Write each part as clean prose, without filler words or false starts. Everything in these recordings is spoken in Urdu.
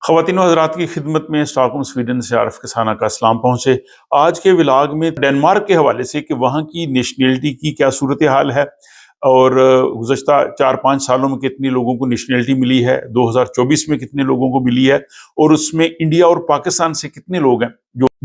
خواتین و حضرات کی خدمت میں اسٹاک سویڈن سے عارف کسانہ کا اسلام پہنچے۔ آج کے ولاگ میں ڈنمارک کے حوالے سے کہ وہاں کی نیشنلٹی کی کیا صورتحال ہے اور گزشتہ 4-5 سالوں میں کتنے لوگوں کو نیشنلٹی ملی ہے، 2024 میں کتنے لوگوں کو ملی ہے، اور اس میں انڈیا اور پاکستان سے کتنے لوگ ہیں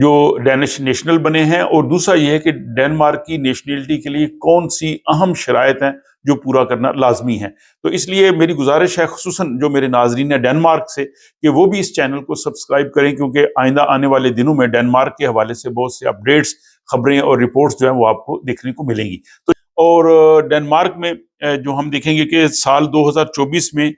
جو ڈینش نیشنل بنے ہیں، اور دوسرا یہ ہے کہ ڈنمارک کی نیشنلٹی کے لیے کون سی اہم شرائط ہیں جو پورا کرنا لازمی ہے۔ تو اس لیے میری گزارش ہے خصوصاً جو میرے ناظرین ہیں ڈنمارک سے کہ وہ بھی اس چینل کو سبسکرائب کریں، کیونکہ آئندہ آنے والے دنوں میں ڈنمارک کے حوالے سے بہت سے اپڈیٹس، خبریں اور رپورٹس جو ہیں وہ آپ کو دیکھنے کو ملیں گی۔ اور ڈنمارک میں جو ہم دیکھیں گے کہ سال 2024 میں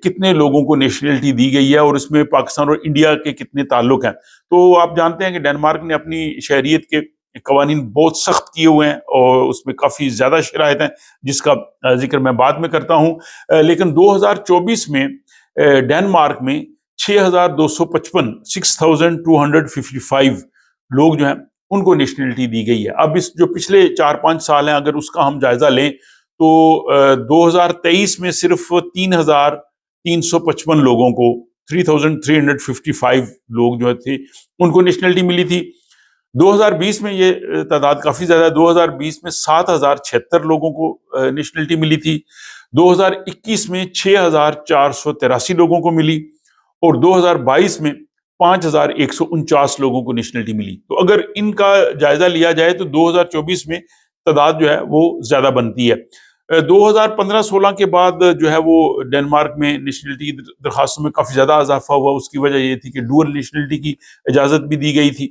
کتنے لوگوں کو نیشنلٹی دی گئی ہے اور اس میں پاکستان اور انڈیا کے کتنے تعلق ہیں۔ تو آپ جانتے ہیں کہ ڈنمارک نے اپنی شہریت کے قوانین بہت سخت کیے ہوئے ہیں اور اس میں کافی زیادہ شرائط ہیں جس کا ذکر میں بعد میں کرتا ہوں، لیکن 2024 میں ڈنمارک میں 6255 لوگ جو ہیں ان کو نیشنلٹی دی گئی ہے۔ اب اس جو پچھلے 4-5 سال ہیں اگر اس کا ہم جائزہ لیں تو 2023 میں صرف 3355 لوگوں کو 3355 لوگ جو تھے ان کو نیشنلٹی ملی تھی۔ 2020 میں یہ تعداد کافی زیادہ ہے، 2020 میں 7076 لوگوں کو نیشنلٹی ملی تھی، 2021 میں 6483 لوگوں کو ملی، اور 2022 میں 5149 لوگوں کو نیشنلٹی ملی۔ تو اگر ان کا جائزہ لیا جائے تو 2024 میں تعداد جو ہے وہ زیادہ بنتی ہے۔ 2015-16 کے بعد جو ہے وہ ڈنمارک میں نیشنلٹی درخواستوں میں کافی زیادہ اضافہ ہوا۔ اس کی وجہ یہ تھی کہ ڈوئل نیشنلٹی کی اجازت بھی دی گئی تھی۔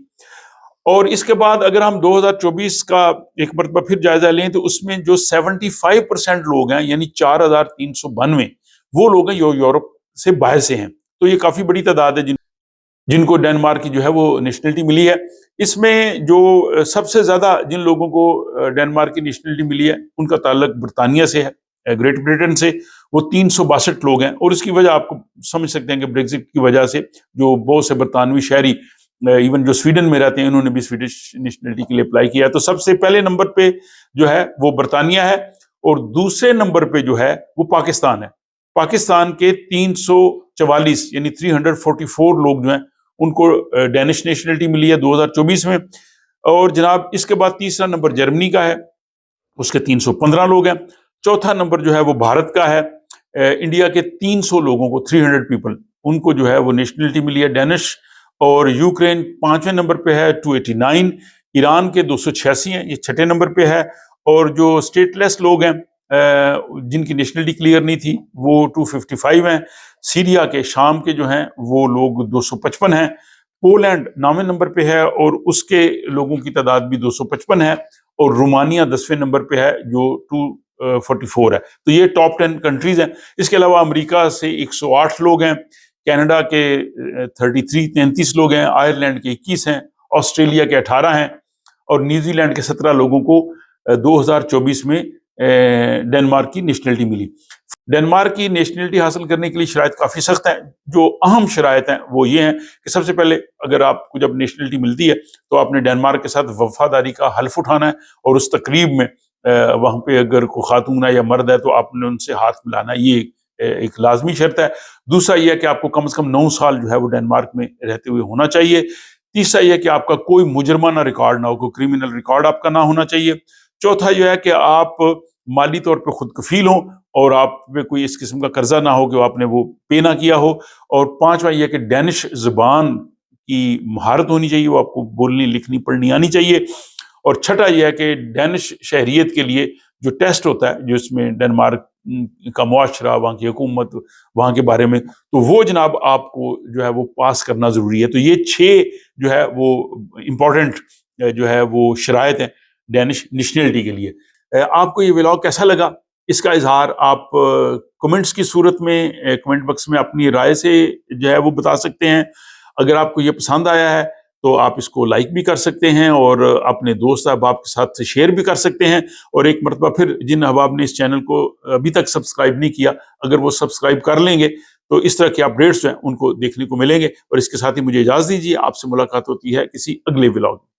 اور اس کے بعد اگر ہم 2024 کا ایک مرتبہ پھر جائزہ لیں تو اس میں جو 75% لوگ ہیں یعنی 4392 وہ لوگ ہیں جو یورپ سے باہر سے ہیں۔ تو یہ کافی بڑی تعداد ہے جن کو ڈنمارک کی جو ہے وہ نیشنلٹی ملی ہے۔ اس میں جو سب سے زیادہ جن لوگوں کو ڈنمارک کی نیشنلٹی ملی ہے ان کا تعلق برطانیہ سے ہے، گریٹ برٹن سے، وہ 362 لوگ ہیں۔ اور اس کی وجہ آپ کو سمجھ سکتے ہیں کہ بریگزٹ کی وجہ سے جو بہت سے برطانوی شہری ایون جو سویڈن میں رہتے ہیں انہوں نے بھی سویڈش نیشنلٹی کے لیے اپلائی کیا ہے۔ تو سب سے پہلے نمبر پہ جو ہے وہ برطانیہ ہے، اور دوسرے نمبر پہ جو ہے وہ پاکستان ہے۔ پاکستان کے 344 یعنی 344 لوگ جو ہیں ان کو ڈینش نیشنلٹی ملی ہے 2024 میں۔ اور جناب اس کے بعد تیسرا نمبر جرمنی کا ہے، اس کے 315 لوگ ہیں۔ چوتھا نمبر جو ہے وہ بھارت کا ہے، انڈیا کے 300 لوگوں کو 300 پیپل ان کو جو ہے وہ نیشنلٹی ملی ہے ڈینش۔ اور یوکرین 5ویں نمبر پہ ہے 289، ایران کے 286 ہیں، یہ 6 نمبر پہ ہے۔ اور جو اسٹیٹ لیس لوگ ہیں جن کی نیشنلٹی کلیئر نہیں تھی وہ 255 ہیں۔ سیریا کے، شام کے جو ہیں وہ لوگ 255 ہیں۔ پولینڈ 9ویں نمبر پہ ہے اور اس کے لوگوں کی تعداد بھی 255 ہے۔ اور رومانیہ 10ویں نمبر پہ ہے جو 244 ہے۔ تو یہ ٹاپ 10 کنٹریز ہیں۔ اس کے علاوہ امریکہ سے 108 لوگ ہیں، کینیڈا کے 33 لوگ ہیں، آئرلینڈ کے 21 ہیں، آسٹریلیا کے 18 ہیں، اور نیوزی لینڈ کے 17 لوگوں کو 2024 میں ڈنمارک کی نیشنلٹی ملی۔ ڈنمارک کی نیشنلٹی حاصل کرنے کے لیے شرائط کافی سخت ہیں۔ جو اہم شرائط ہیں وہ یہ ہیں کہ سب سے پہلے اگر آپ کو جب نیشنلٹی ملتی ہے تو آپ نے ڈنمارک کے ساتھ وفاداری کا حلف اٹھانا ہے، اور اس تقریب میں وہاں پہ اگر کوئی خاتون ہے یا مرد ہے تو آپ نے ان سے ہاتھ ملانا، یہ ایک لازمی شرط ہے۔ دوسرا یہ ہے کہ آپ کو کم از کم 9 سال جو ہے وہ ڈنمارک میں رہتے ہوئے ہونا چاہیے۔ تیسرا یہ ہے کہ آپ کا کوئی مجرمانہ ریکارڈ نہ ہو، کوئی کرمنل ریکارڈ آپ کا نہ ہونا چاہیے۔ چوتھا یہ ہے کہ آپ مالی طور پہ خود کفیل ہوں اور آپ پہ کوئی اس قسم کا قرضہ نہ ہو کہ آپ نے وہ پے نہ کیا ہو۔ اور پانچواں یہ کہ ڈینش زبان کی مہارت ہونی چاہیے، وہ آپ کو بولنی لکھنی پڑھنی آنی چاہیے۔ اور چھٹا یہ ہے کہ ڈینش شہریت کے لیے جو ٹیسٹ ہوتا ہے جس میں ڈنمارک کا معاشرہ، وہاں کی حکومت، وہاں کے بارے میں، تو وہ جناب آپ کو جو ہے وہ پاس کرنا ضروری ہے۔ تو یہ 6 جو ہے وہ امپورٹنٹ جو ہے وہ شرائط ہیں ڈینش نیشنلٹی کے لیے۔ آپ کو یہ ولاگ کیسا لگا اس کا اظہار آپ کمنٹس کی صورت میں کمنٹ باکس میں اپنی رائے سے جو ہے وہ بتا سکتے ہیں۔ اگر آپ کو یہ پسند آیا ہے تو آپ اس کو لائک بھی کر سکتے ہیں اور اپنے دوست احباب کے ساتھ شیئر بھی کر سکتے ہیں۔ اور ایک مرتبہ پھر جن احباب نے اس چینل کو ابھی تک سبسکرائب نہیں کیا، اگر وہ سبسکرائب کر لیں گے تو اس طرح کے اپڈیٹس جو ہیں ان کو دیکھنے کو ملیں گے۔ اور اس کے ساتھ ہی مجھے اجازت دیجیے، آپ سے ملاقات ہوتی ہے کسی اگلے ولاگ میں۔